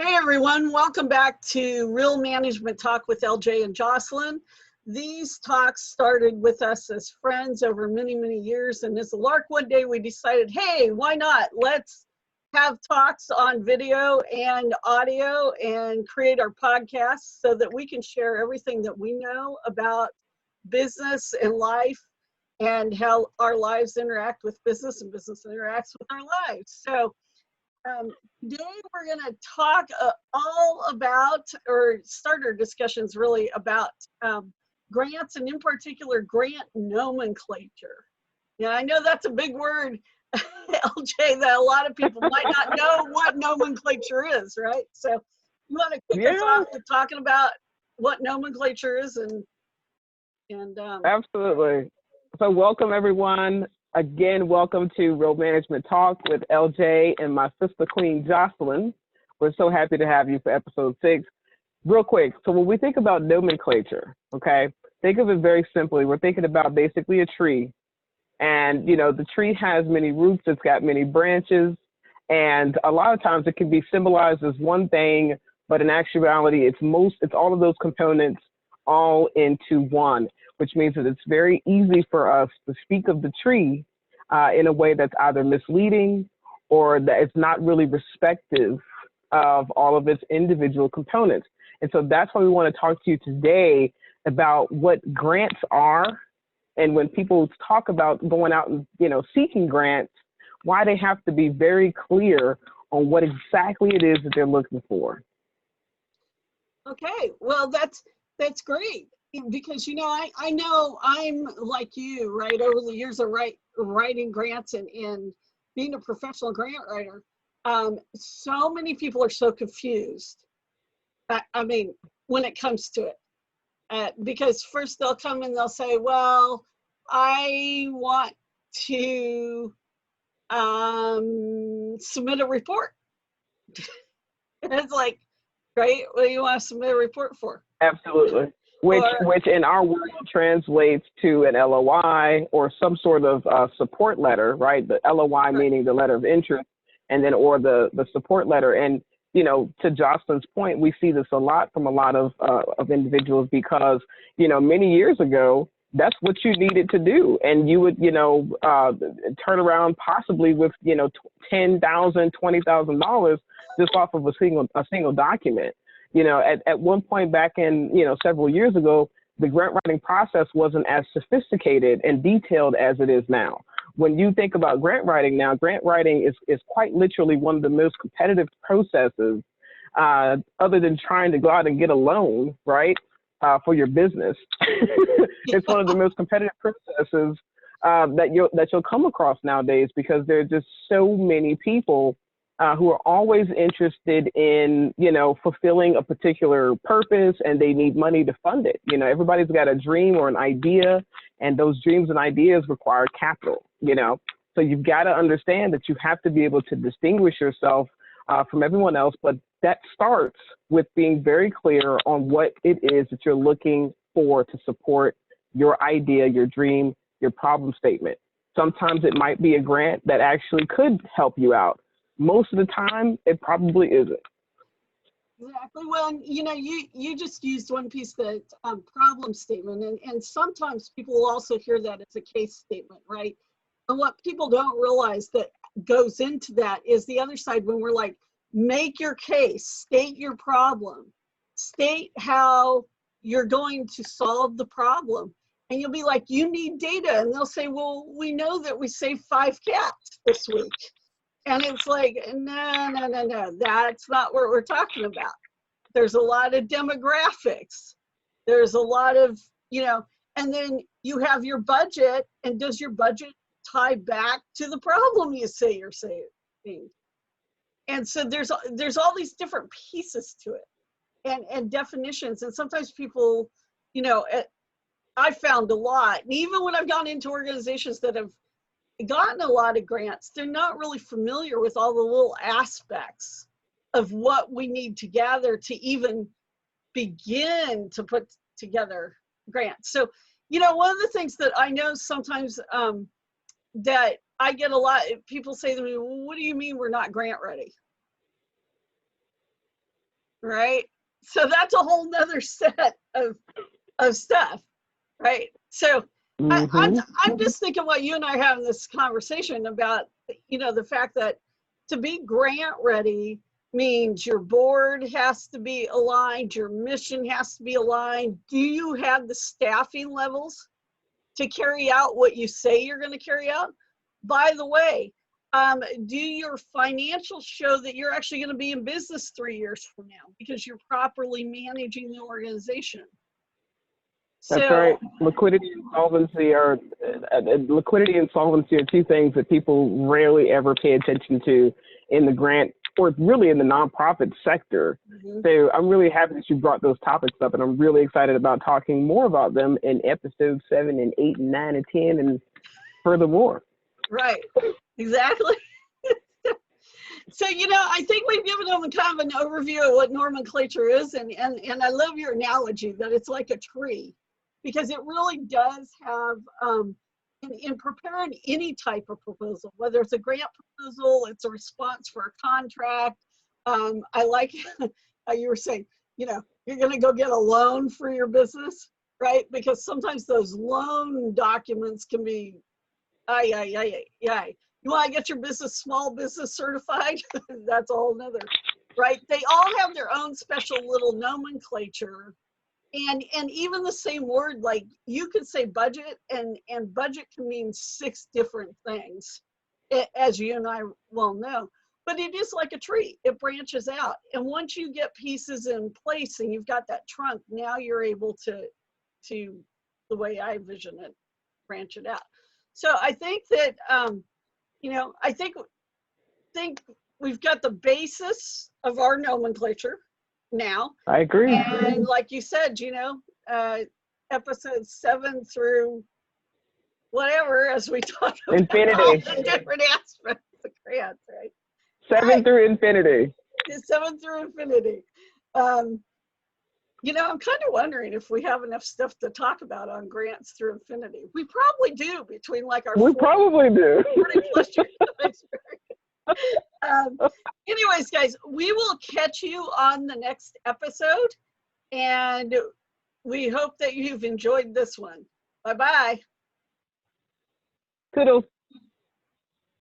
Hey everyone, welcome back to Real Management Talk with LJ and Jocelyn. These talks started with us as friends over many, many years, and as a lark one day we decided, hey, why not? Let's have talks on video and audio and create our podcast so that we can share everything that we know about business and life and how our lives interact with business and business interacts with our lives. So today we're going to talk all about, or start our discussions really about grants, and in particular grant nomenclature. Yeah, I know that's a big word, LJ, that a lot of people might not know what nomenclature is, right? So you want to kick us off with talking about what nomenclature is and Absolutely. So welcome everyone. Again, welcome to Real Management Talk with LJ and my sister queen, Jocelyn. We're so happy to have you for episode 6. Real quick, so when we think about nomenclature, okay, think of it very simply. We're thinking about basically a tree. And, you know, the tree has many roots, it's got many branches, and a lot of times it can be symbolized as one thing, but in actuality, it's all of those components all into one, which means that it's very easy for us to speak of the tree in a way that's either misleading or that it's not really respective of all of its individual components. And so that's why we want to talk to you today about what grants are. And when people talk about going out and, you know, seeking grants, why they have to be very clear on what exactly it is that they're looking for. Okay, well, that's great, because, you know, I know I'm like you, right, over the years of writing grants and being a professional grant writer, so many people are so confused. I mean, when it comes to it, because first they'll come and they'll say, well, I want to submit a report. And it's like, great, what do you want to submit a report for? Absolutely. Which in our world translates to an LOI or some sort of support letter, right? The LOI meaning the letter of interest, and then or the support letter. And, you know, to Jocelyn's point, we see this a lot from a lot of individuals because, you know, many years ago, that's what you needed to do. And you would, you know, turn around possibly with, you know, $10,000, $20,000 just off of a single document. You know, at one point back in, you know, several years ago, the grant writing process wasn't as sophisticated and detailed as it is now. When you think about grant writing now, grant writing is quite literally one of the most competitive processes, other than trying to go out and get a loan, right, for your business. It's one of the most competitive processes that you'll come across nowadays, because there are just so many people who are always interested in, you know, fulfilling a particular purpose, and they need money to fund it. You know, everybody's got a dream or an idea, and those dreams and ideas require capital, you know. So you've got to understand that you have to be able to distinguish yourself from everyone else, but that starts with being very clear on what it is that you're looking for to support your idea, your dream, your problem statement. Sometimes it might be a grant that actually could help you out. Most of the time, it probably isn't. Exactly. Well, you know, you just used one piece, that problem statement, and sometimes people will also hear that as a case statement, right? And what people don't realize that goes into that is the other side, when we're like, make your case, state your problem, state how you're going to solve the problem. And you'll be like, you need data. And they'll say, well, we know that we saved 5 cats this week. And it's like, no, that's not what we're talking about. There's a lot of demographics. There's a lot of, you know, and then you have your budget, and does your budget tie back to the problem you say you're saving? And so there's all these different pieces to it, and definitions. And sometimes people, you know, I found a lot, and even when I've gone into organizations that have gotten a lot of grants, they're not really familiar with all the little aspects of what we need to gather to even begin to put together grants. So, you know, one of the things that I know sometimes that I get a lot, people say to me, well, what do you mean we're not grant ready? right? So that's a whole nother set of stuff, right? So I'm just thinking what you and I are having this conversation about, the fact that to be grant ready means your board has to be aligned, your mission has to be aligned. Do you have the staffing levels to carry out what you say you're going to carry out? By the way, do your financials show that you're actually going to be in business 3 years from now because you're properly managing the organization? That's So, right. Liquidity and solvency are two things that people rarely ever pay attention to in the grant or really in the nonprofit sector. So I'm really happy that you brought those topics up, and I'm really excited about talking more about them in episodes 7 and 8 and 9 and 10 and furthermore. Right, exactly. So, I think we've given them kind of an overview of what nomenclature is, and I love your analogy that it's like a tree, because it really does have, in preparing any type of proposal, whether it's a grant proposal, it's a response for a contract. I like how you were saying, you're going to go get a loan for your business, right? Because sometimes those loan documents can be, you want to get your business small business certified? That's a whole nother, right? They all have their own special little nomenclature. And even the same word, like you could say budget, and budget can mean 6 different things, as you and I well know. But it is like a tree. It branches out. And once you get pieces in place and you've got that trunk, now you're able to the way I envision it, branch it out. So I think that, I think we've got the basis of our nomenclature now. I agree. And like you said, episodes 7 through whatever, as we talk about infinity, all the different aspects of grants, right? 7 through infinity. 7 through infinity. I'm kind of wondering if we have enough stuff to talk about on grants through infinity. We probably do, between like our 40 plus years of experience. Anyways, guys, we will catch you on the next episode, and we hope that you've enjoyed this one. Bye-bye. Toodles.